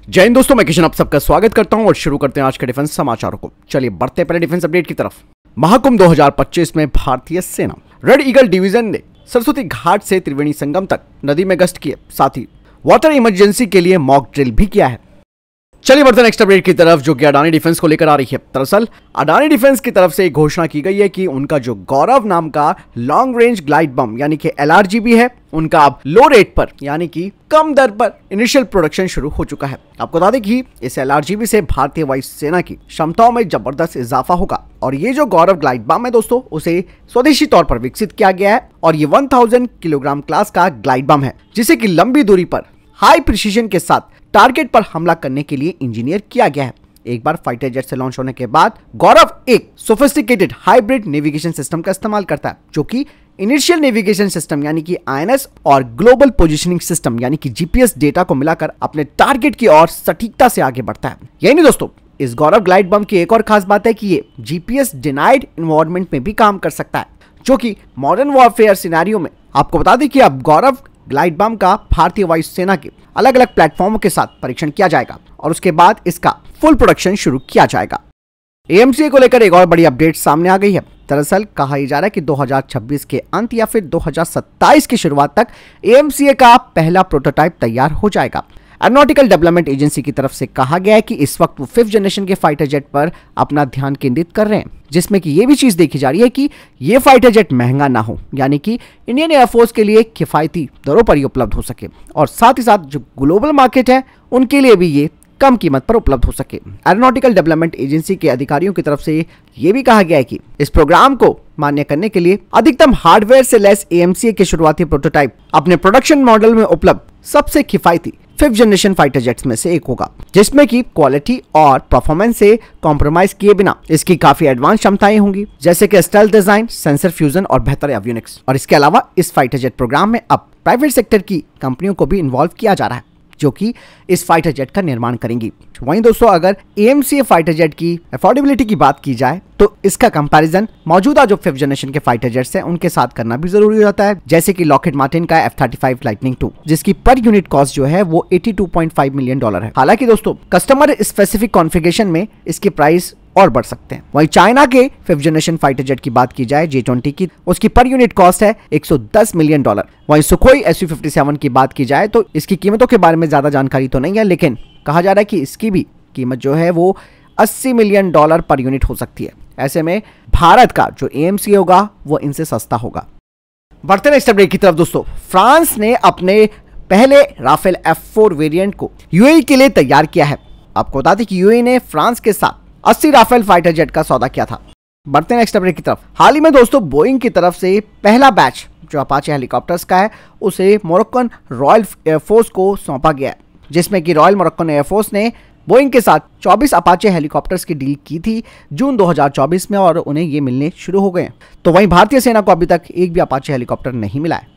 जय हिंद दोस्तों, मैं किशन आप सबका स्वागत करता हूं और शुरू करते हैं आज के डिफेंस समाचारों को। चलिए बढ़ते हैं पहले डिफेंस अपडेट की तरफ। महाकुंभ 2025 में भारतीय सेना रेड ईगल डिवीजन ने सरस्वती घाट से त्रिवेणी संगम तक नदी में गश्त किए, साथ ही वाटर इमरजेंसी के लिए मॉक ड्रिल भी किया है। चलिए बढ़ते हैं नेक्स्ट अपडेट की तरफ, जो कि अडानी डिफेंस को लेकर आ रही है। दरअसल अडानी डिफेंस की तरफ से एक घोषणा की गई है कि उनका जो गौरव नाम का लॉन्ग रेंज ग्लाइड बम यानी कि LRGB है, उनका अब लो रेट पर यानी कि कम दर पर इनिशियल प्रोडक्शन शुरू हो चुका है। आपको बता दें कि इस LRGB से भारतीय वायुसेना की क्षमताओं में जबरदस्त इजाफा होगा और ये जो गौरव ग्लाइड बम है दोस्तों, उसे स्वदेशी तौर पर विकसित किया गया है और ये 1000 किलोग्राम क्लास का ग्लाइड बम है, जिसे कि लंबी दूरी पर हाई प्रिसीजन के साथ टारगेट पर हमला करने के लिए इंजीनियर किया गया है। एक बार फाइटर जेट से लॉन्च होने के बाद गौरव एक सोफिस्टिकेटेड हाइब्रिड नेविगेशन सिस्टम का इस्तेमाल करता है, जो कि इनिशियल नेविगेशन सिस्टम यानी कि INS और ग्लोबल पोजीशनिंग सिस्टम यानी कि GPS डेटा को मिलाकर अपने टारगेट की ओर सटीकता से आगे बढ़ता है। यही नहीं दोस्तों, इस गौरव ग्लाइड बम की एक और खास बात है कि ये GPS डिनाइड एनवायरनमेंट में भी काम कर सकता है, जो कि मॉडर्न वॉरफेयर सिनेरियो में। आपको बता दें कि अब गौरव ग्लाइड बम का भारतीय वायुसेना के अलग अलग प्लेटफॉर्मों के साथ परीक्षण किया जाएगा और उसके बाद इसका फुल प्रोडक्शन शुरू किया जाएगा। AMCA को लेकर एक और बड़ी अपडेट सामने आ गई है। दरअसल कहा जा रहा है कि 2026 के अंत या फिर 2027 की शुरुआत तक AMCA का पहला प्रोटोटाइप तैयार हो जाएगा। एरोनॉटिकल डेवलपमेंट एजेंसी की तरफ से कहा गया है कि इस वक्त वो 5th जनरेशन के फाइटर जेट पर अपना ध्यान केंद्रित कर रहे हैं, जिसमें कि ये भी चीज देखी जा रही है कि ये फाइटर जेट महंगा ना हो, यानी कि इंडियन एयरफोर्स के लिए किफायती दरों पर ही उपलब्ध हो सके और साथ ही साथ जो ग्लोबल मार्केट है उनके लिए भी ये कम कीमत पर उपलब्ध हो सके। एरोनॉटिकल डेवलपमेंट एजेंसी के अधिकारियों की तरफ से ये भी कहा गया है कि इस प्रोग्राम को मान्य करने के लिए अधिकतम हार्डवेयर से लैस AMCA के शुरुआती प्रोटोटाइप अपने प्रोडक्शन मॉडल में उपलब्ध सबसे किफायती 5th जनरेशन फाइटर जेट्स में से एक होगा, जिसमें की क्वालिटी और परफॉर्मेंस से कॉम्प्रोमाइज किए बिना इसकी काफी एडवांस क्षमताएं होंगी, जैसे कि स्टेल्थ डिजाइन, सेंसर फ्यूजन और बेहतर एवियोनिक्स। और इसके अलावा इस फाइटर जेट प्रोग्राम में अब प्राइवेट सेक्टर की कंपनियों को भी इन्वॉल्व किया जा रहा है, जो कि इस फाइटर जेट का निर्माण करेंगी। वहीं दोस्तों, अगर AMCA फाइटर जेट की अफोर्डेबिलिटी की बात की जाए तो इसका कंपैरिजन मौजूदा जो 5th जनरेशन के फाइटर जेट्स हैं उनके साथ करना भी जरूरी हो जाता है, जैसे कि लॉकहीड मार्टिन का F-35 लाइटनिंग II, जिसकी पर यूनिट कॉस्ट जो है वो $82.5 मिलियन है। हालांकि दोस्तों, कस्टमर स्पेसिफिक कॉन्फ़िगरेशन में इसकी प्राइस और बढ़ सकते हैं। वहीं चाइना के 5th जनरेशन फाइटर जेट की बात की जाए J-20 की, उसकी पर यूनिट कॉस्ट है $110 मिलियन। वहीं सुखोई Su-57 की बात की जाए तो इसकी कीमतों के बारे में ज्यादा जानकारी तो नहीं है, लेकिन कहा जा रहा है कि इसकी भी कीमत जो है वो $80 मिलियन पर यूनिट हो सकती है। ऐसे में भारत का जो AMCA होगा वो इनसे सस्ता होगा। बढ़ते नेक्स्ट अपडेट की तरफ दोस्तों, फ्रांस ने अपने पहले राफेल F4 वेरिएंट को UAE के लिए तैयार किया है। आपको बता दें कि UAE ने फ्रांस के साथ 80 राफेल फाइटर जेट का सौदा किया था। बढ़ते नेक्स्ट अपडेट की तरफ, हाल ही में दोस्तों बोइंग की तरफ से पहला बैच जो अपाचे हेलीकॉप्टर्स का है उसे मोरक्कन रॉयल एयरफोर्स को सौंपा गया है, जिसमें कि रॉयल मोरक्कन एयरफोर्स ने बोइंग के साथ 24 अपाचे हेलीकॉप्टर्स की डील की थी जून 2024 में और उन्हें ये मिलने शुरू हो गए। तो वहीं भारतीय सेना को अभी तक एक भी अपाचे हेलीकॉप्टर नहीं मिला है।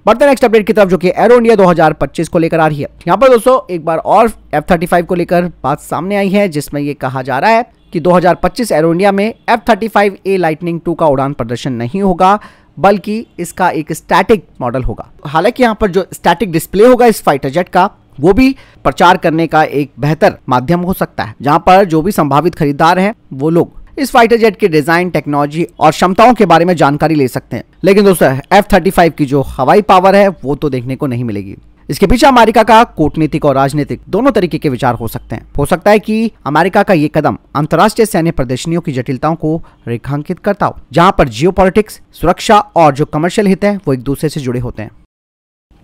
बढ़ते नेक्स्ट अपडेट की तरफ, जो कि एरो इंडिया 2025 को लेकर आ रही है। यहाँ पर दोस्तों एक बार और F-35 को लेकर बात सामने आई है, जिसमें ये कहा जा रहा है कि 2025 एरो इंडिया में F-35A लाइटनिंग II का उड़ान प्रदर्शन नहीं होगा, बल्कि इसका एक स्टैटिक मॉडल होगा। हालांकि यहाँ पर जो स्टैटिक डिस्प्ले होगा इस फाइटर जेट का, वो भी प्रचार करने का एक बेहतर माध्यम हो सकता है, जहां पर जो भी संभावित खरीदार हैं वो लोग इस फाइटर जेट के डिजाइन, टेक्नोलॉजी और क्षमताओं के बारे में जानकारी ले सकते हैं। लेकिन दोस्तों F-35 की जो हवाई पावर है वो तो देखने को नहीं मिलेगी। इसके पीछे अमेरिका का कूटनीतिक और राजनीतिक दोनों तरीके के विचार हो सकते हैं। हो सकता है कि अमेरिका का ये कदम अंतर्राष्ट्रीय सैन्य प्रदर्शनियों की जटिलताओं को रेखांकित करता हो, जहां पर जियोपॉलिटिक्स, सुरक्षा और जो कमर्शियल हित है वो एक दूसरे से जुड़े होते हैं।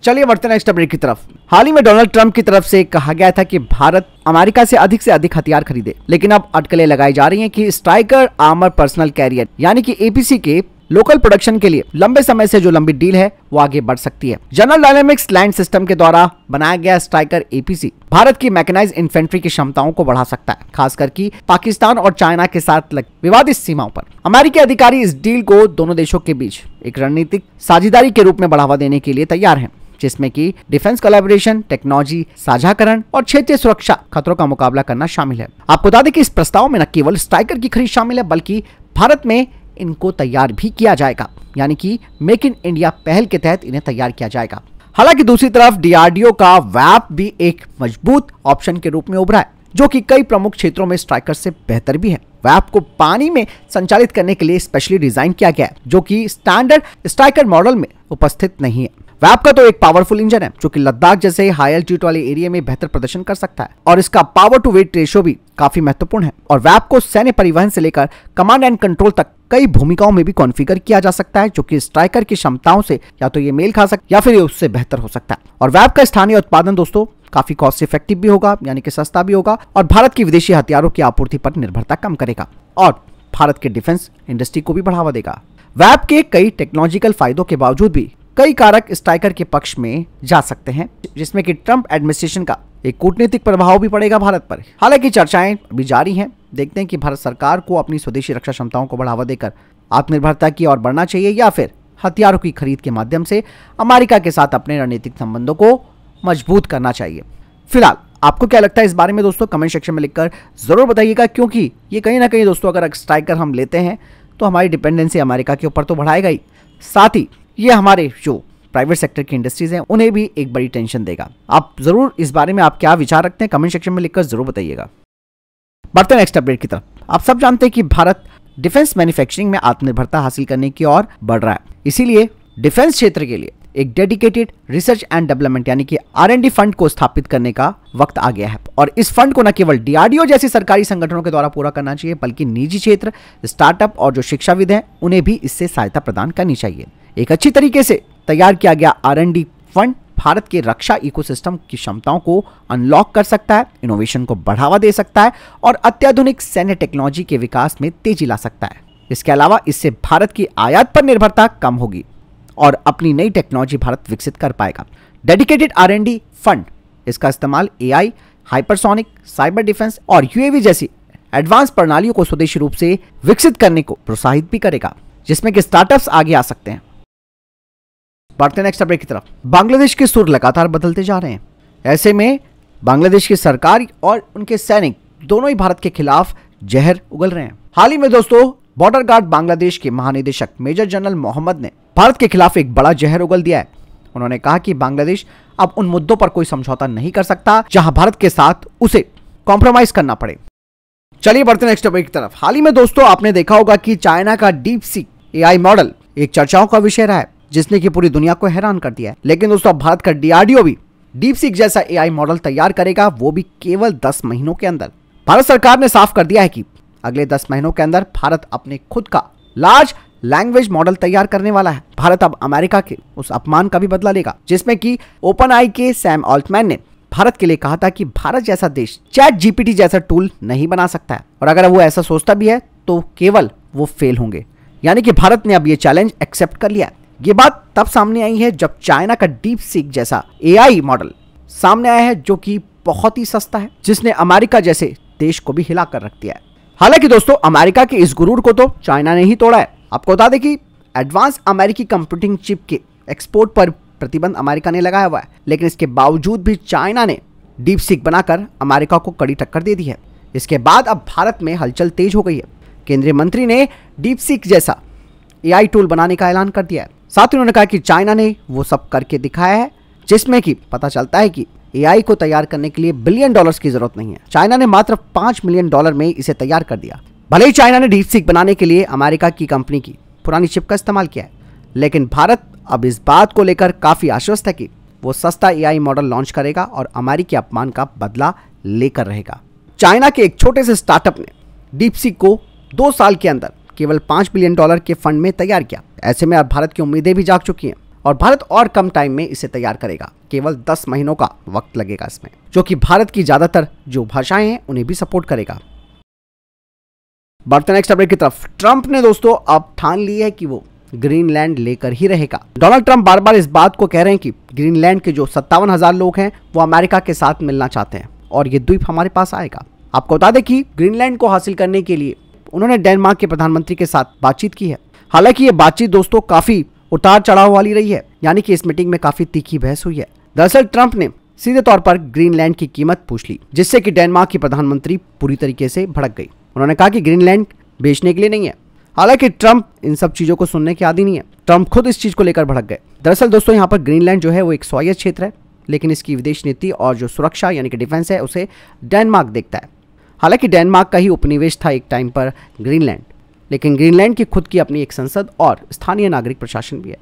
चलिए बढ़ते नेक्स्ट अपडेट की तरफ। हाल ही में डोनाल्ड ट्रंप की तरफ से कहा गया था कि भारत अमेरिका से अधिक हथियार खरीदे, लेकिन अब अटकलें लगाई जा रही हैं कि स्ट्राइकर आर्मर पर्सनल कैरियर यानी कि APC के लोकल प्रोडक्शन के लिए लंबे समय से जो लंबी डील है वो आगे बढ़ सकती है। जनरल डायनेमिक्स लैंड सिस्टम के द्वारा बनाया गया स्ट्राइकर APC भारत की मैकेनाइज्ड इन्फेंट्री की क्षमताओं को बढ़ा सकता है, खासकर कि पाकिस्तान और चाइना के साथ विवादित सीमाओं पर। अमेरिकी अधिकारी इस डील को दोनों देशों के बीच एक रणनीतिक साझेदारी के रूप में बढ़ावा देने के लिए तैयार हैं, जिसमें कि डिफेंस कोलैबोरेशन, टेक्नोलॉजी साझाकरण और क्षेत्रीय सुरक्षा खतरों का मुकाबला करना शामिल है। आपको बता दें कि इस प्रस्ताव में न केवल स्ट्राइकर की खरीद शामिल है, बल्कि भारत में इनको तैयार भी किया जाएगा, यानी कि मेक इन इंडिया पहल के तहत इन्हें तैयार किया जाएगा। हालांकि दूसरी तरफ डीआरडीओ का वैप भी एक मजबूत ऑप्शन के रूप में उभरा है, जो कि कई प्रमुख क्षेत्रों में स्ट्राइकर से बेहतर भी है। वैप को पानी में संचालित करने के लिए स्पेशली डिजाइन किया गया है, जो कि स्टैंडर्ड स्ट्राइकर मॉडल में उपस्थित नहीं है। वैप का तो एक पावरफुल इंजन है, जो कि लद्दाख जैसे हाई एल्टीट्यूड वाले एरिया में बेहतर प्रदर्शन कर सकता है, और इसका पावर टू वेट रेशियो भी काफी महत्वपूर्ण है। और वैप को सैन्य परिवहन से लेकर कमांड एंड कंट्रोल तक कई भूमिकाओं में भी कॉन्फ़िगर किया जा सकता है, जो कि स्ट्राइकर की क्षमताओं से या तो ये मेल खा सकता या फिर ये उससे बेहतर हो सकता है। और वैप का स्थानीय उत्पादन दोस्तों काफी कॉस्ट इफेक्टिव भी होगा, यानी कि सस्ता भी होगा, और भारत की विदेशी हथियारों की आपूर्ति पर निर्भरता कम करेगा और भारत के डिफेंस इंडस्ट्री को भी बढ़ावा देगा। वैप के कई टेक्नोलॉजिकल फायदों के बावजूद भी कई कारक स्ट्राइकर के पक्ष में जा सकते हैं, जिसमें कि ट्रंप एडमिनिस्ट्रेशन का एक कूटनीतिक प्रभाव भी पड़ेगा भारत पर। हालांकि चर्चाएं अभी जारी हैं, देखते हैं कि भारत सरकार को अपनी स्वदेशी रक्षा क्षमताओं को बढ़ावा देकर आत्मनिर्भरता की ओर बढ़ना चाहिए या फिर हथियारों की खरीद के माध्यम से अमेरिका के साथ अपने रणनीतिक संबंधों को मजबूत करना चाहिए। फिलहाल आपको क्या लगता है इस बारे में दोस्तों, कमेंट सेक्शन में लिखकर जरूर बताइएगा, क्योंकि ये कहीं ना कहीं दोस्तों अगर स्ट्राइकर हम लेते हैं तो हमारी डिपेंडेंसी अमेरिका के ऊपर तो बढ़ाएगा ही, साथ ही ये हमारे जो प्राइवेट सेक्टर की इंडस्ट्रीज हैं उन्हें भी एक बड़ी टेंशन देगा। आप जरूर इस बारे में आप क्या विचार रखते हैं कमेंट सेक्शन में लिखकर जरूर बताइएगा। बढ़ते हैं नेक्स्ट अपडेट की तरफ। आप सब जानते हैं कि भारत डिफेंस मैन्युफैक्चरिंग में आत्मनिर्भरता हासिल करने की ओर बढ़ रहा है, इसीलिए डिफेंस क्षेत्र के लिए एक डेडिकेटेड रिसर्च एंड डेवलपमेंट यानी कि R&D फंड को स्थापित करने का वक्त आ गया है। और इस फंड को न केवल डीआरडीओ जैसी सरकारी संगठनों के द्वारा पूरा करना चाहिए, बल्कि निजी क्षेत्र, स्टार्टअप और जो शिक्षाविद हैं उन्हें भी इससे सहायता प्रदान करनी चाहिए। एक अच्छी तरीके से तैयार किया गया R&D फंड भारत के रक्षा इकोसिस्टम की क्षमताओं को अनलॉक कर सकता है, इनोवेशन को बढ़ावा दे सकता है और अत्याधुनिक सैन्य टेक्नोलॉजी के विकास में तेजी ला सकता है। इसके अलावा इससे भारत की आयात पर निर्भरता कम होगी और अपनी नई टेक्नोलॉजी भारत विकसित कर पाएगा। डेडिकेटेड R&D फंड इसका इस्तेमाल AI, हाइपरसोनिक, साइबर डिफेंस और UAV जैसी एडवांस प्रणालियों को स्वदेशी रूप से विकसित करने को प्रोत्साहित भी करेगा, जिसमें कि स्टार्टअप्स आगे आ सकते हैं। बढ़ते नेक्स्ट अपडेट की तरफ। बांग्लादेश के सुर लगातार बदलते जा रहे हैं। ऐसे में बांग्लादेश की सरकार और उनके सैनिक दोनों ही भारत के खिलाफ जहर उगल रहे हैं। हाल ही में दोस्तों बॉर्डर गार्ड बांग्लादेश के महानिदेशक मेजर जनरल मोहम्मद ने भारत के खिलाफ एक बड़ा जहर उगल दिया है। उन्होंने कहा कि बांग्लादेश अब उन मुद्दों पर कोई समझौता नहीं कर सकता जहां भारत के साथ उसे कॉम्प्रोमाइज करना पड़े। चलिए बढ़ते नेक्स्ट टॉपिक की तरफ। हाल ही में दोस्तों आपने देखा होगा कि चाइना का DeepSeek AI मॉडल एक चर्चाओं का विषय रहा है, जिसने की पूरी दुनिया को हैरान कर दिया है। लेकिन दोस्तों अब भारत का DRDO भी DeepSeek जैसा AI मॉडल तैयार करेगा, वो भी केवल 10 महीनों के अंदर। भारत सरकार ने साफ कर दिया है कि अगले 10 महीनों के अंदर भारत अपने खुद का लार्ज लैंग्वेज मॉडल तैयार करने वाला है। भारत अब अमेरिका के उस अपमान का भी बदला लेगा, जिसमें कि OpenAI के सैम ऑल्टमैन ने भारत के लिए कहा था कि भारत जैसा देश ChatGPT जैसा टूल नहीं बना सकता है, और अगर वो ऐसा सोचता भी है तो केवल वो फेल होंगे। यानी कि भारत ने अब ये चैलेंज एक्सेप्ट कर लिया है। ये बात तब सामने आई है जब चाइना का DeepSeek जैसा AI मॉडल सामने आया है, जो कि बहुत ही सस्ता है, जिसने अमेरिका जैसे देश को भी हिला कर रख दिया है। हालांकि दोस्तों अमेरिका के इस गुरूर को तो चाइना ने ही तोड़ा है। आपको बता दें कि एडवांस अमेरिकी कंप्यूटिंग चिप के एक्सपोर्ट पर प्रतिबंध अमेरिका ने लगाया हुआ है, लेकिन इसके बावजूद भी चाइना ने DeepSeek बनाकर अमेरिका को कड़ी टक्कर दे दी है। इसके बाद अब भारत में हलचल तेज हो गई है। केंद्रीय मंत्री ने DeepSeek जैसा AI टूल बनाने का ऐलान कर दिया है। साथ ही उन्होंने कहा कि चाइना ने वो सब करके दिखाया है, जिसमें कि पता चलता है कि AI को तैयार करने के लिए $1 बिलियन की जरूरत नहीं है। चाइना ने मात्र $5 मिलियन में इसे तैयार कर दिया। भले ही चाइना ने DeepSeek बनाने के लिए अमेरिका की कंपनी की पुरानी चिप का इस्तेमाल किया है, लेकिन भारत अब इस बात को लेकर काफी आश्वस्त है कि वो सस्ता AI मॉडल लॉन्च करेगा और अमेरिकी अपमान का बदला लेकर रहेगा। चाइना के एक छोटे से स्टार्टअप ने DeepSeek को 2 साल के अंदर केवल $5 बिलियन के फंड में तैयार किया। ऐसे में अब भारत की उम्मीदें भी जाग चुकी हैं और भारत और कम टाइम में इसे तैयार करेगा। केवल 10 महीनों का वक्त लगेगा इसमें, जो कि भारत की ज्यादातर जो भाषाएं हैं उन्हें भी सपोर्ट करेगा। बढ़ते नेक्स्ट अपडेट की तरफ। ट्रंप ने दोस्तों अब ठान ली है कि वो ग्रीनलैंड लेकर ही रहेगा। डोनाल्ड ट्रंप बार बार इस बात को कह रहे हैं कि ग्रीनलैंड के जो 57,000 लोग हैं वो अमेरिका के साथ मिलना चाहते हैं और ये द्वीप हमारे पास आएगा। आपको बता दें कि ग्रीनलैंड को हासिल करने के लिए उन्होंने डेनमार्क के प्रधानमंत्री के साथ बातचीत की है। हालांकि ये बातचीत दोस्तों काफी उतार चढ़ाव वाली रही है, यानी कि इस मीटिंग में काफी तीखी बहस हुई है। दरअसल ट्रंप ने सीधे तौर पर ग्रीनलैंड की कीमत पूछ ली, जिससे कि डेनमार्क की प्रधानमंत्री पूरी तरीके से भड़क गई। उन्होंने कहा कि ग्रीनलैंड बेचने के लिए नहीं है, हालांकि ट्रंप इन सब चीज़ों को सुनने के आदी नहीं है। ट्रंप खुद इस चीज़ को लेकर भड़क गए। दरअसल दोस्तों यहाँ पर ग्रीनलैंड जो है वो एक स्वायत्त क्षेत्र है, लेकिन इसकी विदेश नीति और जो सुरक्षा यानी कि डिफेंस है उसे डेनमार्क देखता है। हालांकि डेनमार्क का ही उपनिवेश था एक टाइम पर ग्रीनलैंड, लेकिन ग्रीनलैंड की खुद की अपनी एक संसद और स्थानीय नागरिक प्रशासन भी है।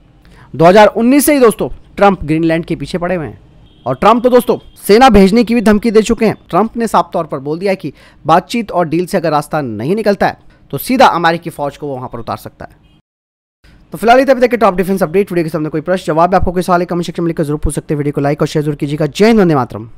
2019 से ही दोस्तों ट्रंप ग्रीनलैंड के पीछे पड़े हुए हैं और ट्रंप तो दोस्तों सेना भेजने की भी धमकी दे चुके हैं। ट्रंप ने साफ तौर पर बोल दिया है कि बातचीत और डील से अगर रास्ता नहीं निकलता है तो सीधा अमेरिकी फौज को वो वहां पर उतार सकता है। तो फिलहाल ये तक के टॉप डिफेंस अपडेट। वीडियो के सामने कोई प्रश्न जवाब है, आपको कोई सवाल कमेंट सेक्शन में लिखकर जरूर पूछ सकते हैं। वीडियो को लाइक और शेयर जरूर कीजिएगा। जय हिंद, वंदे मातरम।